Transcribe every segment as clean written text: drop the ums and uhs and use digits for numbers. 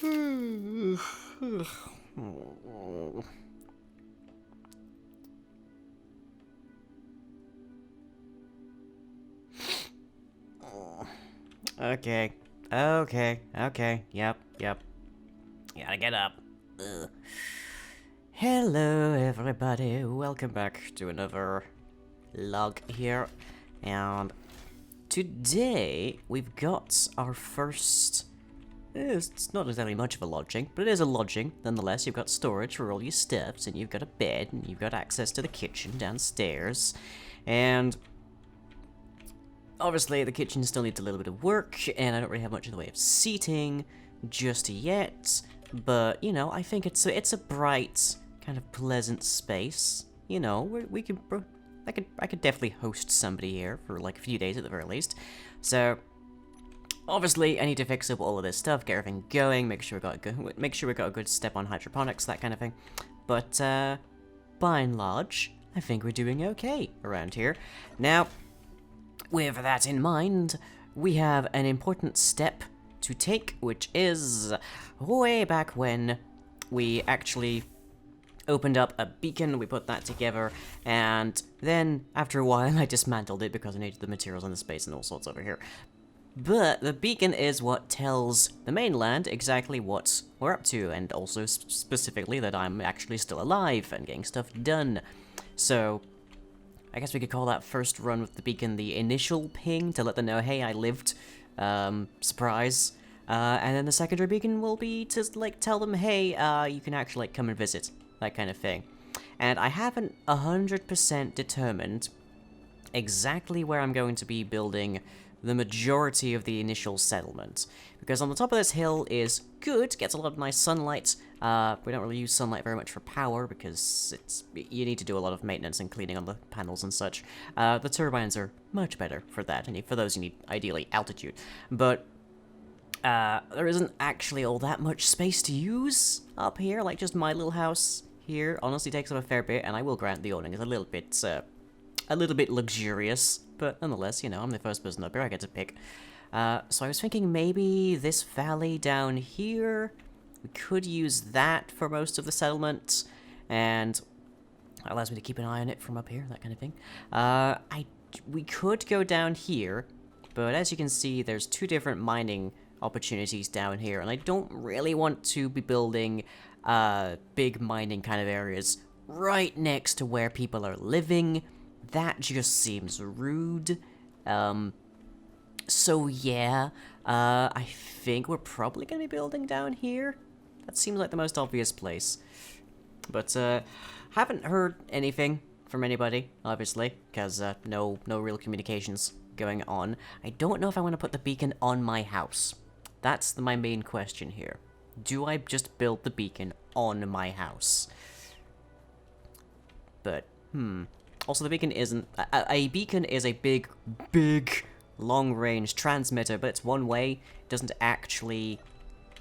Okay. Okay. Yep. Gotta get up. Ugh. Hello, everybody. Welcome back to another log here. And today, we've got our first... It's not exactly much of a lodging, but it is a lodging. Nonetheless, you've got storage for all your stuffs, and you've got a bed, and you've got access to the kitchen downstairs. And... obviously, the kitchen still needs a little bit of work, and I don't really have much in the way of seating just yet. But, you know, I think it's a bright, kind of pleasant space. You know, we can... I could definitely host somebody here for, like, a few days at the very least. So... obviously, I need to fix up all of this stuff, get everything going, make sure we got a good step on hydroponics, that kind of thing. But by and large, I think we're doing okay around here. Now, with that in mind, we have an important step to take, which is way back when we actually opened up a beacon. We put that together, and then after a while, I dismantled it because I needed the materials and the space and all sorts over here. But the beacon is what tells the mainland exactly what we're up to, and also specifically that I'm actually still alive and getting stuff done. So, I guess we could call that first run with the beacon the initial ping to let them know, hey, I lived, surprise. And then the secondary beacon will be to, like, tell them, hey, you can actually, like, come and visit, that kind of thing. And I haven't 100% determined exactly where I'm going to be building the majority of the initial settlement. Because on the top of this hill is good, gets a lot of nice sunlight. We don't really use sunlight very much for power, because you need to do a lot of maintenance and cleaning on the panels and such. The turbines are much better for that, and for those you need, ideally, altitude. But there isn't actually all that much space to use up here, like just my little house here honestly takes up a fair bit, and I will grant the awning is a little bit luxurious, but nonetheless, you know, I'm the first person up here, I get to pick. So I was thinking maybe this valley down here, we could use that for most of the settlement, and that allows me to keep an eye on it from up here, that kind of thing. We could go down here, but as you can see, there's two different mining opportunities down here, and I don't really want to be building big mining kind of areas right next to where people are living. That just seems rude. So yeah, I think we're probably gonna be building down here. That seems like the most obvious place. But, haven't heard anything from anybody, obviously, because, no real communications going on. I don't know if I want to put the beacon on my house. That's my main question here. Do I just build the beacon on my house? But, Also, the beacon isn't... A beacon is a big, long-range transmitter, but it's one way. It doesn't actually,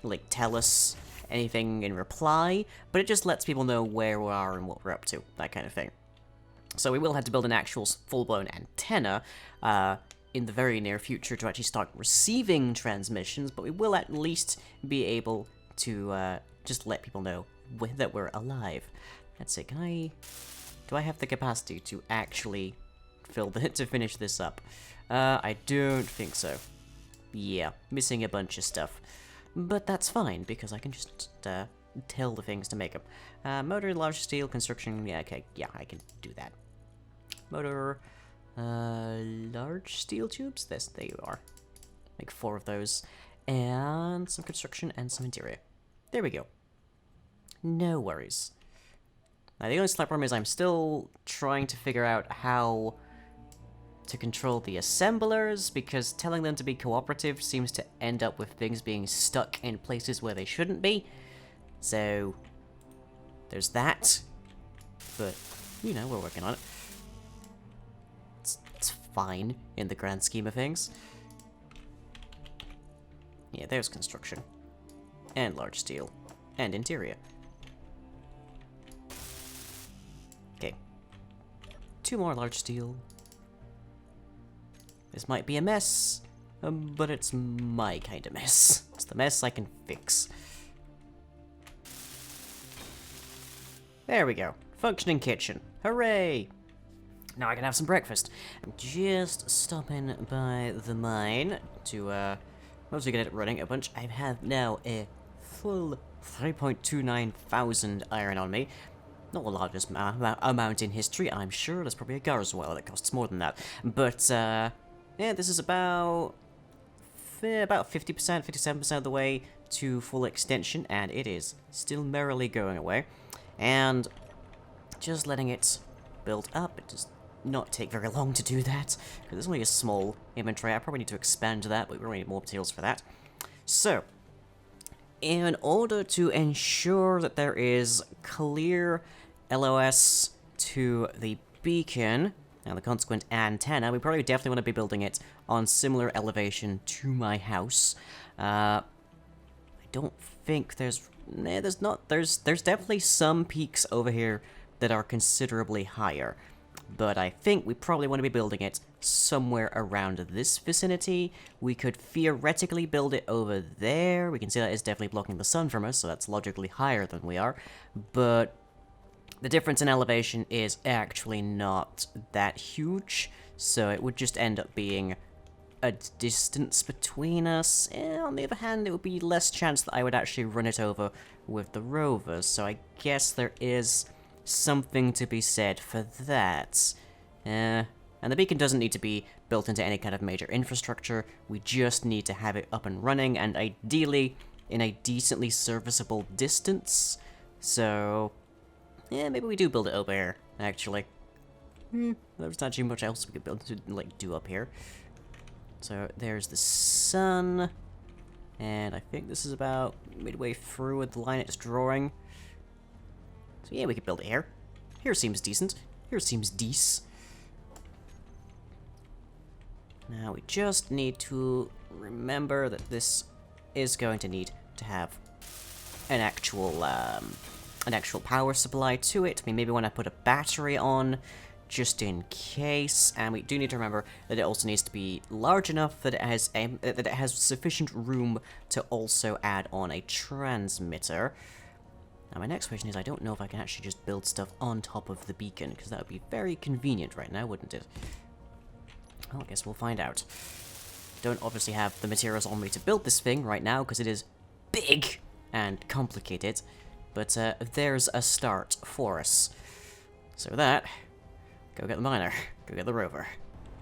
like, tell us anything in reply, but it just lets people know where we are and what we're up to, that kind of thing. So we will have to build an actual full-blown antenna in the very near future to actually start receiving transmissions, but we will at least be able to just let people know that we're alive. Let's see, do I have the capacity to actually to finish this up? I don't think so. Yeah, missing a bunch of stuff. But that's fine, because I can just tell the things to make them. Motor, large steel, construction, yeah, okay, yeah, I can do that. Motor, large steel tubes, there you are. Make 4 of those. And some construction and some interior. There we go. No worries. Now, the only slight problem is I'm still trying to figure out how to control the assemblers, because telling them to be cooperative seems to end up with things being stuck in places where they shouldn't be. So, there's that. But, you know, we're working on it. It's fine in the grand scheme of things. Yeah, there's construction. And large steel. And interior. Okay. 2 more large steel. This might be a mess, but it's my kind of mess. It's the mess I can fix. There we go. Functioning kitchen. Hooray! Now I can have some breakfast. I'm just stopping by the mine to, mostly get it running a bunch. I have now a full 3.29 thousand iron on me. Not the largest amount in history, I'm sure. There's probably a Garzwell that costs more than that. But, yeah, this is about 50%, 57% of the way to full extension, and it is still merrily going away. And just letting it build up. It does not take very long to do that, because there's only a small inventory. I probably need to expand that, but we really need more materials for that. So, in order to ensure that there is clear LOS to the beacon and the consequent antenna, we probably definitely want to be building it on similar elevation to my house. I don't think there's definitely some peaks over here that are considerably higher, but I think we probably want to be building it somewhere around this vicinity. We could theoretically build it over there. We can see that it's definitely blocking the sun from us, so that's logically higher than we are, but the difference in elevation is actually not that huge, so it would just end up being a distance between us. On the other hand, it would be less chance that I would actually run it over with the rovers, so I guess there is something to be said for that. And the beacon doesn't need to be built into any kind of major infrastructure. We just need to have it up and running, and ideally in a decently serviceable distance. So, yeah, maybe we do build it over here, actually. There's not actually much else we could build to, like, do up here. So, there's the sun, and I think this is about midway through with the line it's drawing. So yeah, we could build it here. Here seems decent. Here seems decent. Now we just need to remember that this is going to need to have an actual power supply to it. We maybe want to put a battery on, just in case. And we do need to remember that it also needs to be large enough that it has sufficient room to also add on a transmitter. Now my next question is, I don't know if I can actually just build stuff on top of the beacon, because that would be very convenient right now, wouldn't it? Well, I guess we'll find out. Don't obviously have the materials on me to build this thing right now, because it is big and complicated, but there's a start for us. So that, go get the miner, go get the rover.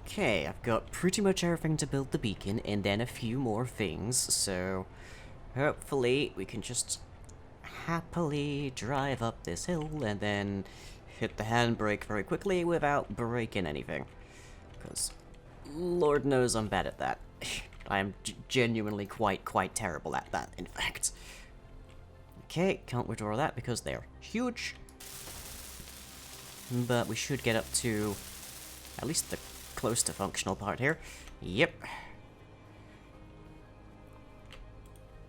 Okay, I've got pretty much everything to build the beacon, and then a few more things, so hopefully we can just happily drive up this hill and then hit the handbrake very quickly without breaking anything. Because Lord knows I'm bad at that. I am genuinely quite terrible at that, in fact. Okay, can't withdraw that because they're huge. But we should get up to at least the close to functional part here. Yep.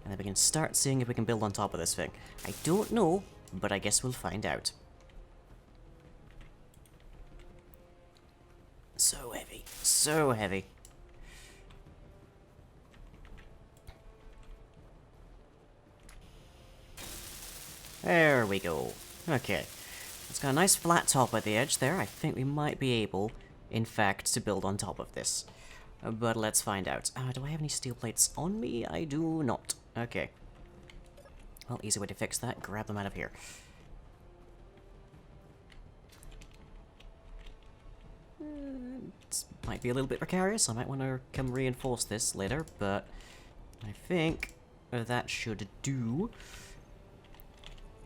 And then we can start seeing if we can build on top of this thing. I don't know, but I guess we'll find out. So heavy. So heavy. There we go. Okay. It's got a nice flat top at the edge there. I think we might be able, in fact, to build on top of this. But let's find out. Do I have any steel plates on me? I do not. Okay. Well, easy way to fix that. Grab them out of here. It might be a little bit precarious. I might want to come reinforce this later, but I think that should do.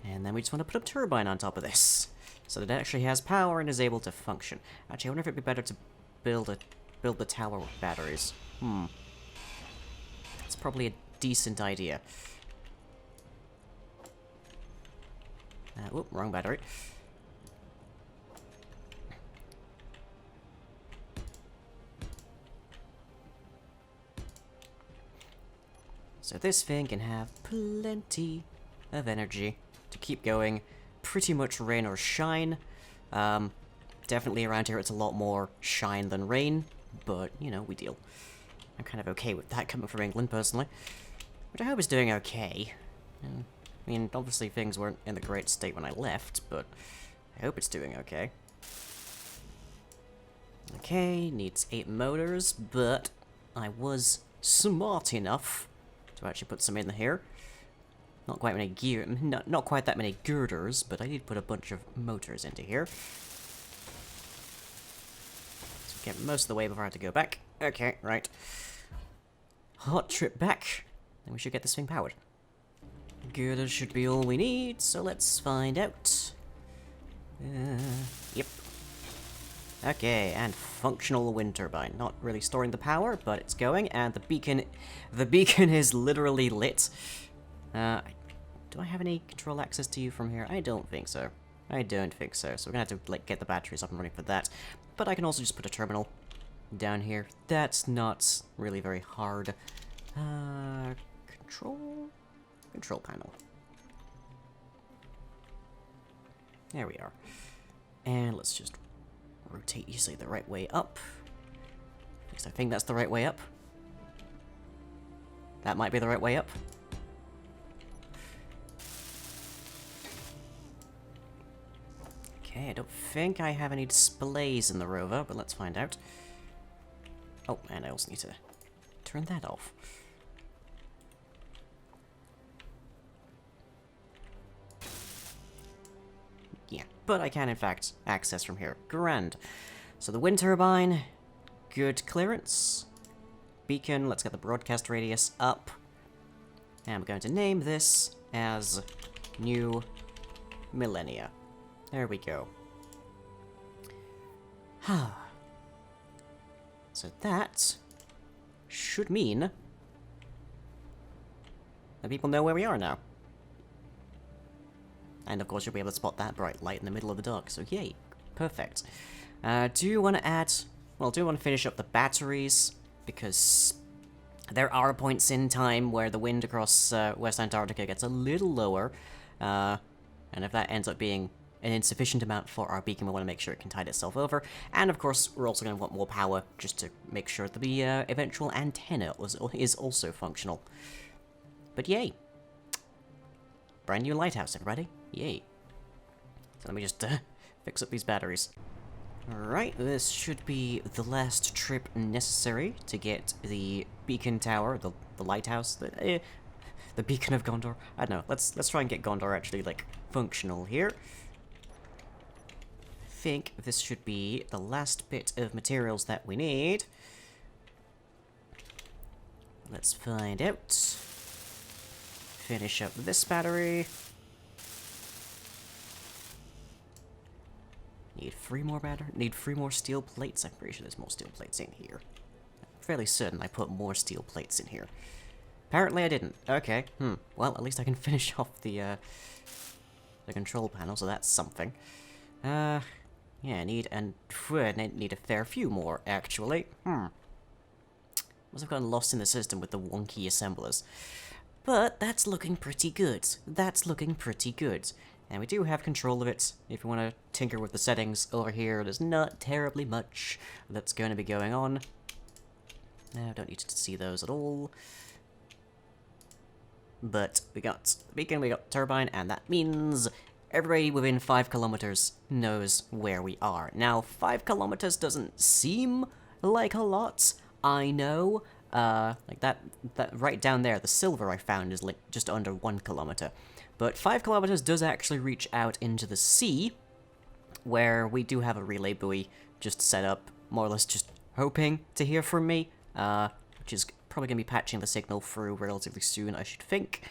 And then we just want to put a turbine on top of this, so that it actually has power and is able to function. Actually, I wonder if it'd be better to build the tower with batteries. It's probably a decent idea. Whoop, wrong battery. So this thing can have plenty of energy to keep going, pretty much rain or shine. Definitely around here it's a lot more shine than rain, but, you know, we deal. I'm kind of okay with that coming from England, personally. Which I hope is doing okay. I mean, obviously things weren't in the great state when I left, but I hope it's doing okay. Okay, needs 8 motors, but I was smart enough to actually put some in here. Not quite many not quite that many girders, but I did put a bunch of motors into here. So get most of the way before I have to go back. Okay, right. Hot trip back, and we should get this thing powered. Girders should be all we need, so let's find out. Yep. Okay, and functional wind turbine. Not really storing the power, but it's going, and the beacon is literally lit. Do I have any control access to you from here? I don't think so. I don't think so. So we're gonna have to, like, get the batteries up and running for that. But I can also just put a terminal down here. That's not really very hard. Control panel. There we are. And let's just rotate usually the right way up. At least I think that's the right way up. That might be the right way up. Okay, I don't think I have any displays in the rover, but let's find out. Oh, and I also need to turn that off. Yeah, but I can in fact access from here. Grand. So the wind turbine, good clearance. Beacon, let's get the broadcast radius up. And I'm going to name this as New Millennia. There we go. So that should mean that people know where we are now. And of course you'll be able to spot that bright light in the middle of the dark, so yay. Perfect. Do you want to add... Well, do you want to finish up the batteries? Because there are points in time where the wind across West Antarctica gets a little lower. And if that ends up being an insufficient amount for our beacon, we want to make sure it can tide itself over. And of course, we're also going to want more power just to make sure that the eventual antenna is also functional. But yay. Brand new lighthouse, everybody. Yay. So let me just fix up these batteries. Alright, this should be the last trip necessary to get the beacon tower, the lighthouse, the beacon of Gondor. I don't know, let's try and get Gondor actually, like, functional here. I think this should be the last bit of materials that we need. Let's find out. Finish up this battery. Need 3 more Need 3 more steel plates. I'm pretty sure there's more steel plates in here. I'm fairly certain I put more steel plates in here. Apparently I didn't. Okay. Well, at least I can finish off the control panel, so that's something. Yeah, I need a fair few more, actually. Must have gotten lost in the system with the wonky assemblers. But that's looking pretty good. That's looking pretty good. And we do have control of it. If you want to tinker with the settings over here, there's not terribly much that's going to be going on. I don't need to see those at all. But we got the beacon, we got turbine, and that means everybody within 5 kilometers knows where we are. Now, 5 kilometers doesn't seem like a lot, I know. Like that right down there, the silver I found is like just under 1 kilometer. But 5 kilometers does actually reach out into the sea, where we do have a relay buoy just set up, more or less just hoping to hear from me, which is probably going to be patching the signal through relatively soon, I should think.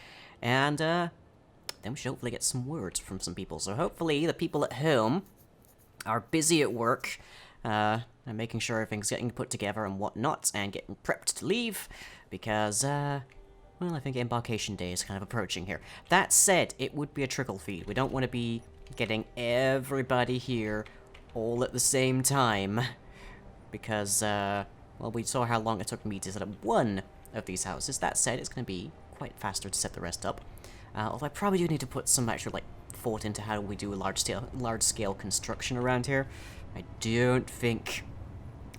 And then we should hopefully get some words from some people. So hopefully the people at home are busy at work, and making sure everything's getting put together and whatnot, and getting prepped to leave, because, well, I think embarkation day is kind of approaching here. That said, it would be a trickle feed. We don't want to be getting everybody here all at the same time, because, well, we saw how long it took me to set up one of these houses. That said, it's going to be quite faster to set the rest up. Although I probably do need to put some actual, like, thought into how we do large-scale construction around here. I don't think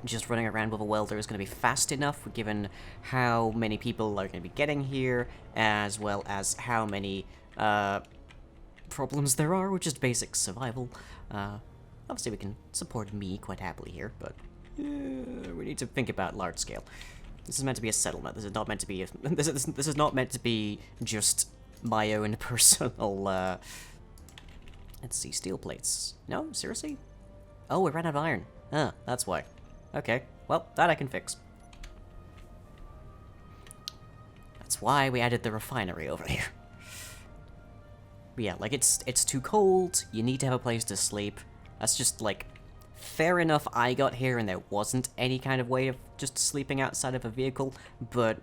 just running around with a welder is going to be fast enough, given how many people are going to be getting here, as well as how many problems there are with just basic survival. Obviously we can support me quite happily here, but we need to think about large scale. This is meant to be a settlement. This is not meant to be this is not meant to be just my own personal, let's see, steel plates. No? Seriously? Oh, we ran out of iron. Ah, that's why. Okay, well, that I can fix. That's why we added the refinery over here. But yeah, like, it's too cold, you need to have a place to sleep. That's just, like, fair enough I got here and there wasn't any kind of way of just sleeping outside of a vehicle, but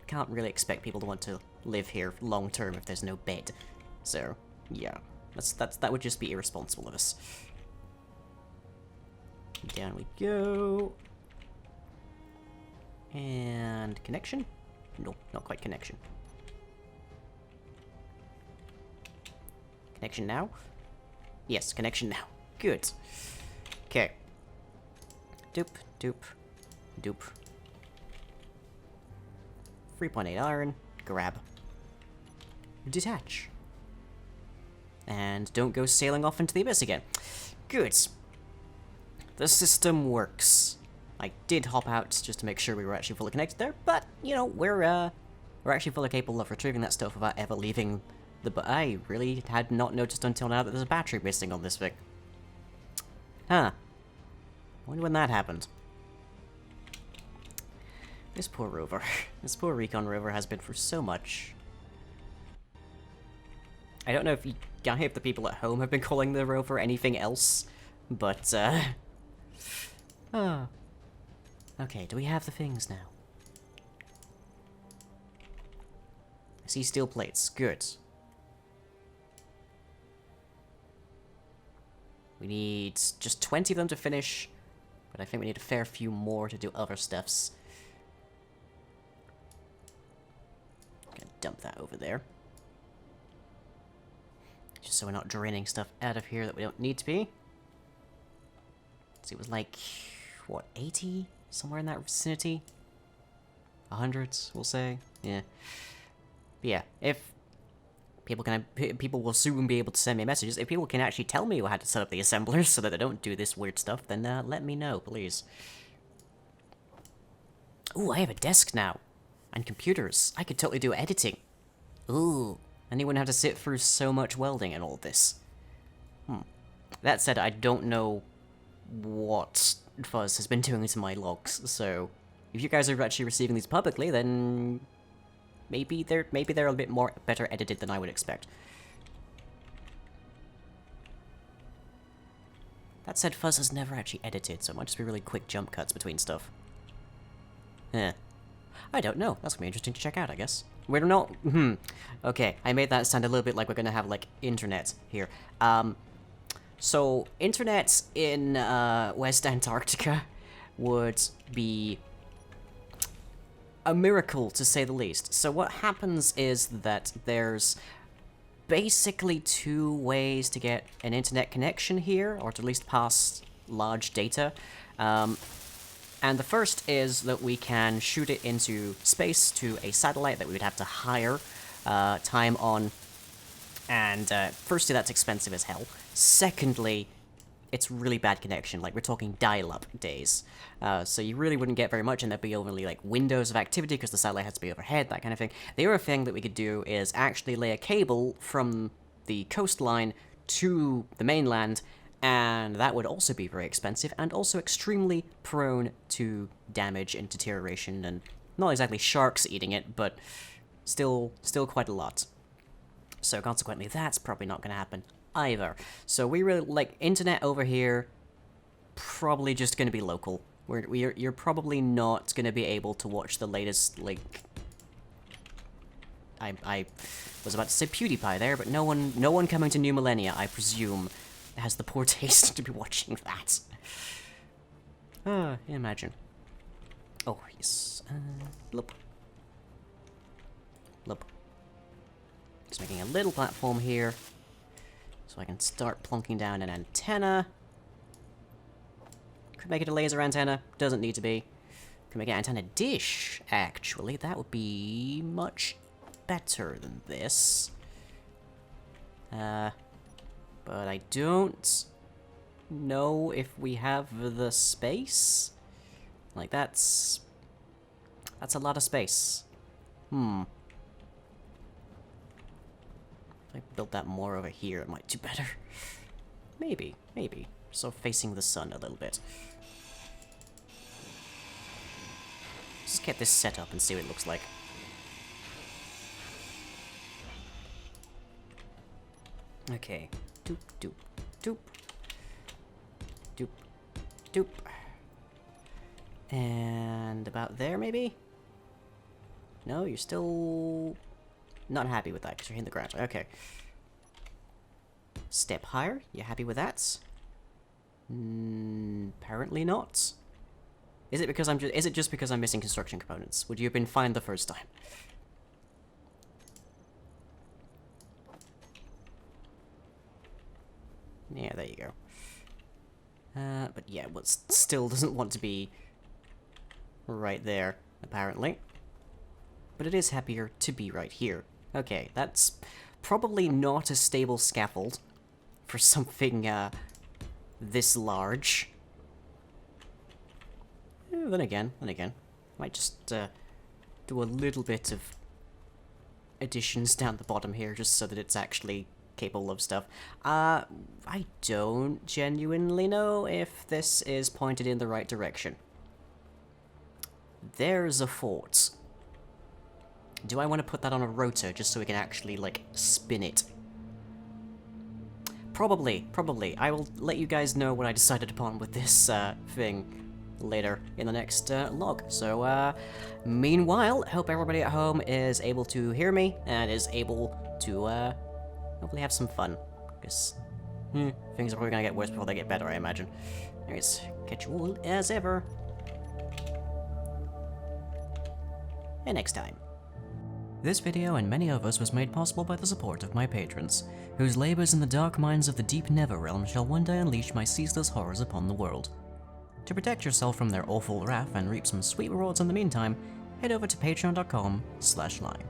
can't really expect people to want to live here long term if there's no bed. So, yeah, that would just be irresponsible of us. Down we go. And connection? No, not quite connection. Connection now? Yes, connection now. Good. Okay. Doop, doop, doop. 3.8 iron. Grab. Detach. And don't go sailing off into the abyss again. Good. The system works. I did hop out just to make sure we were actually fully connected there, but, you know, we're actually fully capable of retrieving that stuff without ever leaving the... I really had not noticed until now that there's a battery missing on this thing. Huh. Wonder when that happened. This poor rover. This poor recon rover has been through so much. I don't know if the people at home have been calling the rover anything else, but, oh. Okay, do we have the things now? I see steel plates. Good. We need just 20 of them to finish, but I think we need a fair few more to do other stuffs. Gonna dump that over there. Just so we're not draining stuff out of here that we don't need to be. So it was like, what, 80? Somewhere in that vicinity? 100, we'll say? Yeah. But yeah, if people will soon be able to send me messages. If people can actually tell me how to set up the assemblers so that they don't do this weird stuff, then let me know, please. Ooh, I have a desk now. And computers. I could totally do editing. Ooh. And you wouldn't have to sit through so much welding and all this. That said, I don't know what Fuzz has been doing to my logs, so if you guys are actually receiving these publicly, then maybe they're a bit more better edited than I would expect. That said, Fuzz has never actually edited, so it might just be really quick jump cuts between stuff. I don't know. That's gonna be interesting to check out, I guess. We're not... Okay, I made that sound a little bit like we're gonna have, like, internet here. So, internet in, West Antarctica would be a miracle, to say the least. So what happens is that there's basically 2 ways to get an internet connection here, or to at least pass large data. And the first is that we can shoot it into space to a satellite that we would have to hire time on. And firstly, that's expensive as hell. Secondly, it's really bad connection. Like, we're talking dial-up days. So you really wouldn't get very much, and there'd be only, like, windows of activity because the satellite has to be overhead, that kind of thing. The other thing that we could do is actually lay a cable from the coastline to the mainland, and that would also be very expensive, and also extremely prone to damage and deterioration, and not exactly sharks eating it, but still quite a lot. So consequently, that's probably not going to happen either. So we really, like, internet over here, probably just going to be local. You're probably not going to be able to watch the latest, like... I was about to say PewDiePie there, but no one coming to New Millennia, I presume, has the poor taste to be watching that. Imagine. Oh, yes. Look. Look. Just making a little platform here, so I can start plonking down an antenna. Could make it a laser antenna, doesn't need to be. Could make it an antenna dish, actually. That would be much better than this. But I don't know if we have the space. Like, that's a lot of space. If I built that more over here, it might do better. Maybe. So facing the sun a little bit. Just get this set up and see what it looks like. Okay. Doop, doop, doop. Doop, doop. And about there, maybe? No, you're still not happy with that because you're hitting the ground. Okay. Step higher. You happy with that? Apparently not. Is it because is it just because I'm missing construction components? Would you have been fine the first time? Yeah, there you go. But yeah, well, it still doesn't want to be right there, apparently. But it is happier to be right here. Okay, that's probably not a stable scaffold for something, this large. Then again, might just, do a little bit of additions down the bottom here, just so that it's actually capable of stuff. I don't genuinely know if this is pointed in the right direction. There's a fort. Do I want to put that on a rotor just so we can actually, like, spin it? Probably. I will let you guys know what I decided upon with this, thing later in the next, log. So, meanwhile, hope everybody at home is able to hear me and is able to, hopefully have some fun. Because, things are probably gonna get worse before they get better, I imagine. Anyways, catch you all as ever. And next time. This video and many others was made possible by the support of my patrons, whose labors in the dark mines of the deep Netherrealm shall one day unleash my ceaseless horrors upon the world. To protect yourself from their awful wrath and reap some sweet rewards in the meantime, head over to patreon.com/line.